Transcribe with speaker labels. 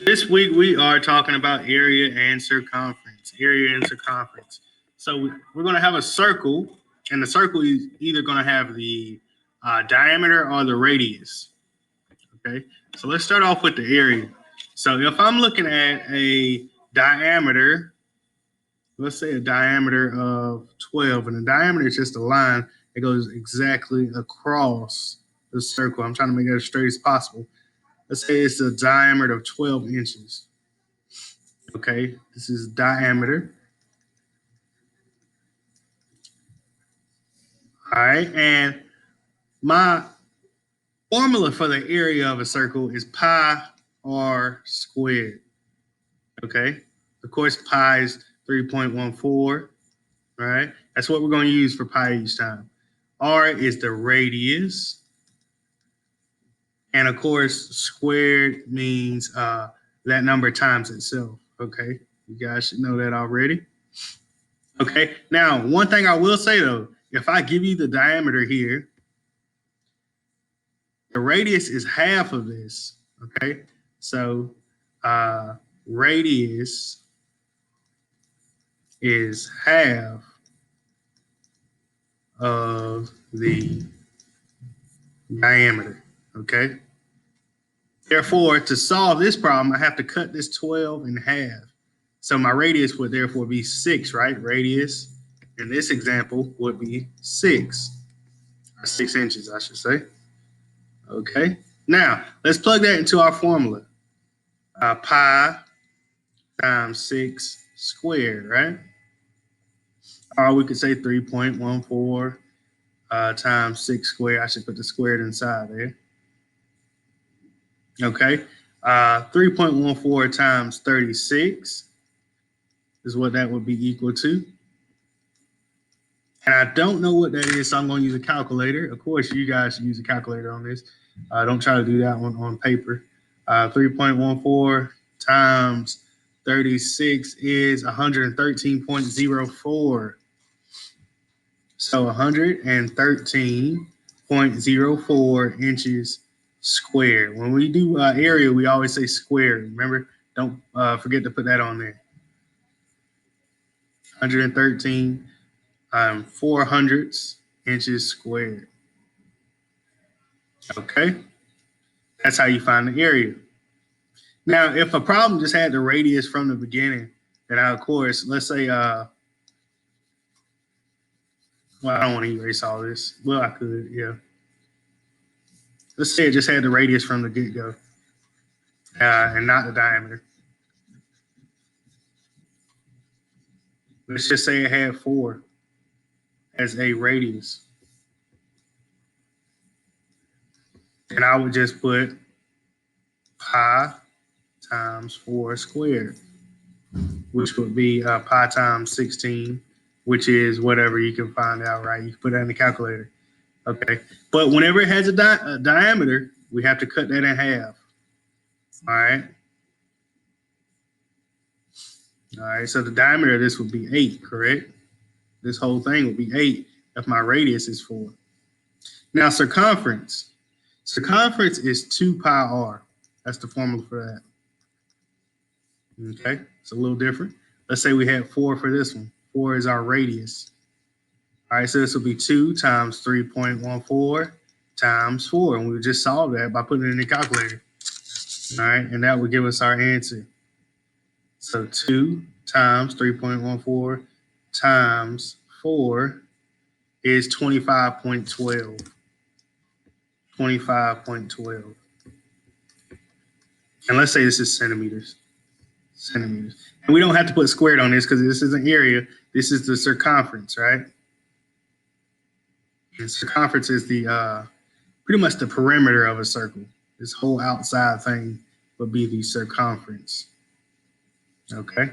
Speaker 1: This week we are talking about area and circumference. Area and circumference. So we're going to have a circle, and the circle is either going to have the diameter or the radius. Okay. So let's start off with the area. So if I'm looking at a diameter, let's say a diameter of 12, and the diameter is just a line that goes exactly across the circle. I'm trying to make it as straight as possible. Let's say it's a diameter of 12 inches. Okay, this is diameter. All right, and my formula for the area of a circle is pi r squared. Okay, of course, pi is 3.14. Right, that's what we're going to use for pi each time. R is the radius, and of course, squared means that number times itself. Okay, you guys should know that already. Okay, now one thing I will say though, if I give you the diameter here, the radius is half of this. Okay, so radius is half of the diameter. Okay, therefore, to solve this problem, I have to cut this 12 in half. So my radius would therefore be 6, right? Radius in this example would be 6, or 6 inches, I should say. Okay, now let's plug that into our formula. Pi times 6 squared, right? Or we could say 3.14 times 6 squared. I should put the squared inside there. Okay, 3.14 times 36 is what that would be equal to. And I don't know what that is, so I'm going to use a calculator. Of course, you guys should use a calculator on this. Don't try to do that one on paper. 3.14 times 36 is 113.04. So 113.04 inches squared. When we do area, we always say square. Remember, don't forget to put that on there. 113 400 inches squared. Okay, that's how you find the area. Now, if a problem just had the radius from the beginning, then of course, let's say, well, I don't want to erase all this. Well, I could, yeah. Let's say it just had the radius from the get-go and not the diameter. Let's just say it had 4 as a radius. And I would just put pi times 4 squared, which would be pi times 16, which is whatever you can find out, right? You can put that in the calculator. Okay, but whenever it has a diameter, we have to cut that in half. All right. All right, so the diameter of this would be 8, correct? This whole thing would be 8 if my radius is 4. Now, circumference. Circumference is 2 pi r. That's the formula for that. Okay, it's a little different. Let's say we had 4 for this one. 4 is our radius. All right, so this will be 2 times 3.14 times 4. And we just solve that by putting it in the calculator. All right, and that would give us our answer. So 2 times 3.14 times 4 is 25.12. 25.12. And let's say this is centimeters. Centimeters. And we don't have to put squared on this because this is an area. This is the circumference, right? And circumference is the pretty much the perimeter of a circle. This whole outside thing would be the circumference. Okay.